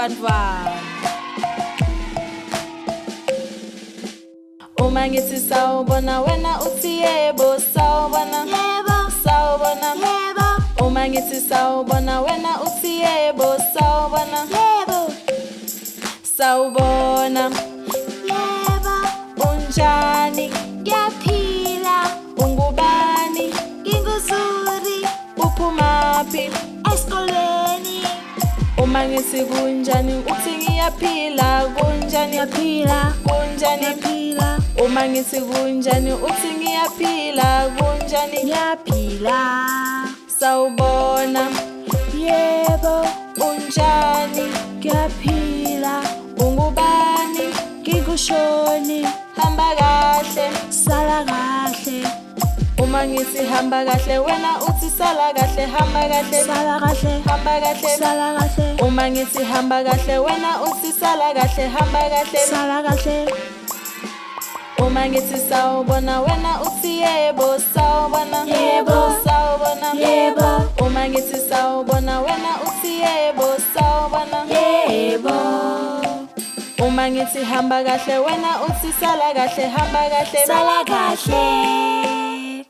bantwana. Uma ngithi sawubona wena uthi yebo, sawubona yebo, sawubona yebo. Uma ngithi sawubona wena uthi yebo, sawubona yebo, sawubona yebo. Unjani? Ngiyaphila. Ungubani? NginguZuri. Uphumaphi? Esikoleni. Uma ngithi kunjani uthi ngiyaphila. Kunjani? Ngiyaphila. Kunjani? Ngiyaphila. Uma ngithi kunjani uthi ngiyaphila. Kunjani? Ngiyaphila. Sawubona yebo. Unjani? Ngiyaphila. Ungubani? NginguShoni. Hamba kahle, sala kahle. Uma ngithi hamba kahle wena uthi sala kahle. Hamba kahle, sala kahle. Hamba kahle, sala kahle. Uma ngithi hamba kahle wena uthi sala kahle. Hamba kahle, sala kahle. Uma ngithi sawubona wena uthi yebo, sawubona yebo, sawubona yebo. Uma ngithi sawubona wena uthi yebo, sawubona yebo. Uma ngithi hamba kahle wena uthi sala kahle. Hamba kahle, sala kahle.